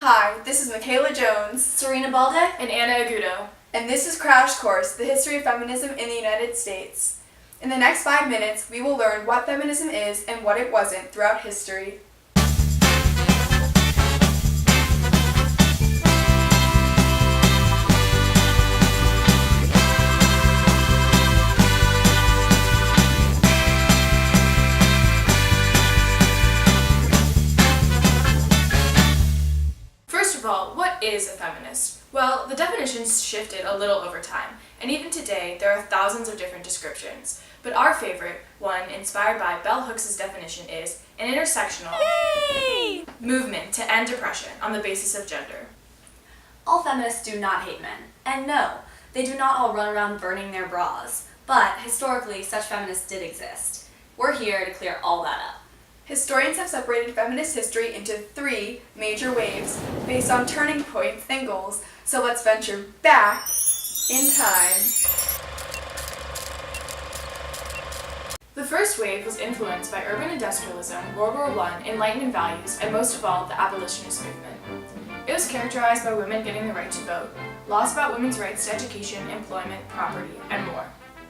Hi, this is Michaela Jones, Serena Baldeck, and Anna Agudo. And this is Crash Course, the history of feminism in the United States. In the next 5 minutes, we will learn what feminism is and what it wasn't throughout history. First of all, what is a feminist? Well, the definition's shifted a little over time, and even today there are thousands of different descriptions. But our favorite one, inspired by Bell Hooks' definition, is an intersectional movement to end oppression on the basis of gender. all feminists do not hate men. And no, they do not all run around burning their bras. But historically, such feminists did exist. We're here to clear all that up. Historians have separated feminist history into 3 major waves based on turning points and goals, so let's venture back in time. The first wave was influenced by urban industrialism, World War I, Enlightenment values, and most of all, the abolitionist movement. It was characterized by women getting the right to vote, laws about women's rights to education, employment, property, and more.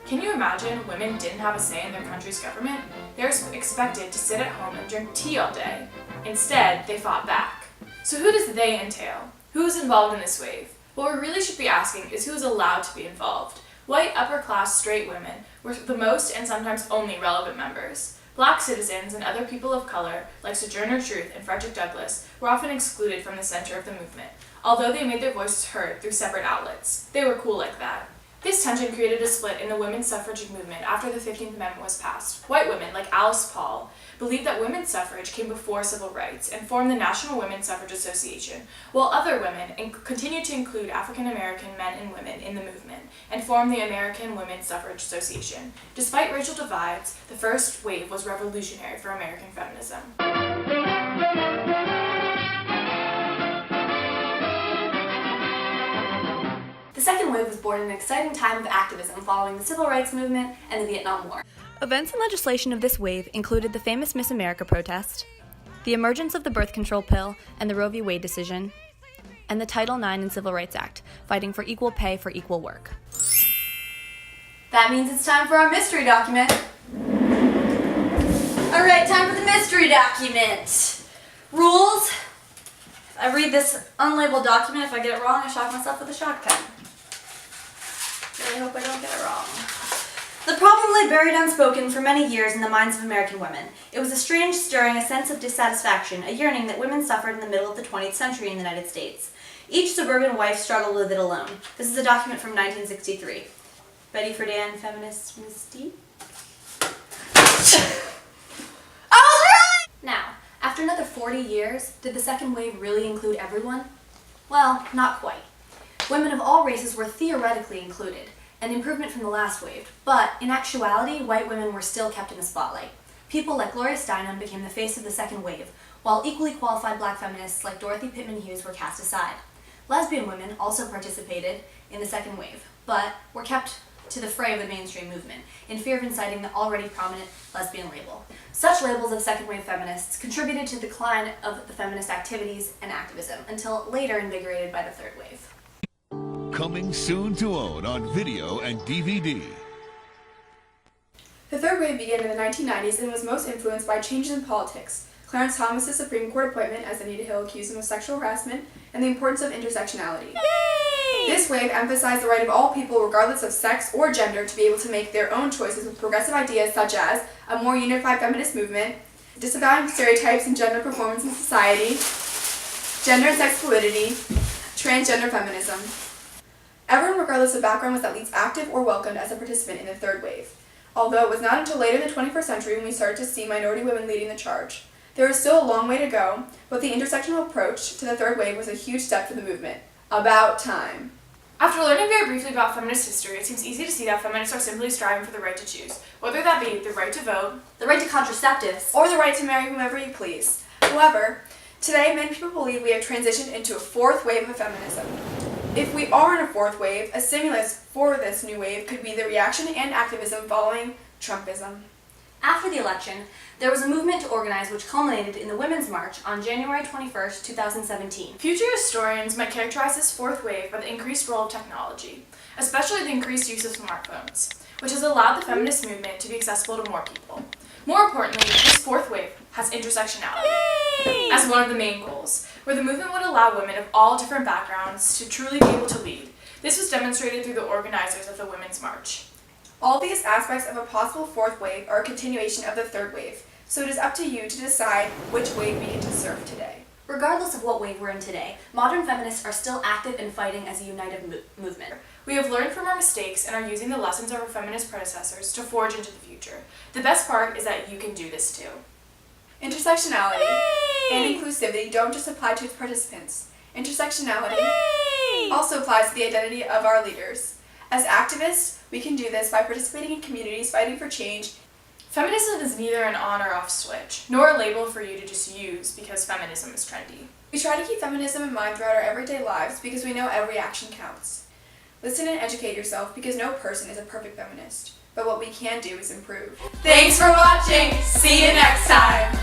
Can you imagine women didn't have a say in their country's government? They were expected to sit at home and drink tea all day. Instead, they fought back. So who does they entail? Who is involved in this wave? What we really should be asking is who is allowed to be involved. White, upper-class, straight women were the most and sometimes only relevant members. Black citizens and other people of color, like Sojourner Truth and Frederick Douglass, were often excluded from the center of the movement, although they made their voices heard through separate outlets. They were cool like that. This tension created a split in the women's suffrage movement after the 15th Amendment was passed. White women, like Alice Paul, believed that women's suffrage came before civil rights and formed the National Women's Suffrage Association, while other women continued to include African American men and women in the movement and formed the American Women's Suffrage Association. Despite racial divides, the first wave was revolutionary for American feminism. The second wave was born in an exciting time of activism following the Civil Rights Movement and the Vietnam War. Events and legislation of this wave included the famous Miss America protest, the emergence of the birth control pill and the Roe v. Wade decision, and the Title IX and Civil Rights Act, fighting for equal pay for equal work. That means it's time for our mystery document. All right, time for the mystery document. Rules. If I read this unlabeled document, if I get it wrong, I shock myself with a shock pen. Really hope I don't get it wrong. The problem lay buried unspoken for many years in the minds of American women. It was a strange stirring, a sense of dissatisfaction, a yearning that women suffered in the middle of the 20th century in the United States. Each suburban wife struggled with it alone. This is a document from 1963. Betty Friedan, feminist Misty? I was right! Now, after another 40 years, did the second wave really include everyone? Well, not quite. Women of all races were theoretically included, an improvement from the last wave, but in actuality, white women were still kept in the spotlight. People like Gloria Steinem became the face of the second wave, while equally qualified black feminists like Dorothy Pittman Hughes were cast aside. Lesbian women also participated in the second wave, but were kept to the fray of the mainstream movement, in fear of inciting the already prominent lesbian label. Such labels of second wave feminists contributed to the decline of the feminist activities and activism, until later invigorated by the third wave. Coming soon to own on video and DVD. The third wave began in the 1990s and was most influenced by changes in politics, Clarence Thomas's Supreme Court appointment as Anita Hill accused him of sexual harassment, and the importance of intersectionality. Yay! This wave emphasized the right of all people, regardless of sex or gender, to be able to make their own choices with progressive ideas such as a more unified feminist movement, disavowing stereotypes in gender performance in society, gender and sex fluidity, transgender feminism. Everyone, regardless of background, was at least active or welcomed as a participant in the third wave, although it was not until later in the 21st century when we started to see minority women leading the charge. There is still a long way to go, but the intersectional approach to the third wave was a huge step for the movement. About time. After learning very briefly about feminist history, it seems easy to see that feminists are simply striving for the right to choose, whether that be the right to vote, The right to contraceptives, Or the right to marry whomever you please. However, today many people believe we have transitioned into a fourth wave of feminism. If we are in a fourth wave, a stimulus for this new wave could be the reaction and activism following Trumpism. After the election, there was a movement to organize which culminated in the Women's March on January 21st, 2017. Future historians might characterize this fourth wave by the increased role of technology, especially the increased use of smartphones, which has allowed the feminist movement to be accessible to more people. More importantly, this fourth wave has intersectionality as one of the main goals, where the movement would allow women of all different backgrounds to truly be able to lead. This was demonstrated through the organizers of the Women's March. All these aspects of a possible fourth wave are a continuation of the third wave, so it is up to you to decide which wave we get to surf today. Regardless of what wave we're in today, modern feminists are still active and fighting as a united movement. We have learned from our mistakes and are using the lessons of our feminist predecessors to forge into the future. The best part is that you can do this too. Intersectionality and inclusivity don't just apply to its participants. Intersectionality also applies to the identity of our leaders. As activists, we can do this by participating in communities fighting for change. Feminism is neither an on or off switch, nor a label for you to just use because feminism is trendy. We try to keep feminism in mind throughout our everyday lives because we know every action counts. Listen and educate yourself because no person is a perfect feminist, but what we can do is improve. Thanks for watching! See you next time!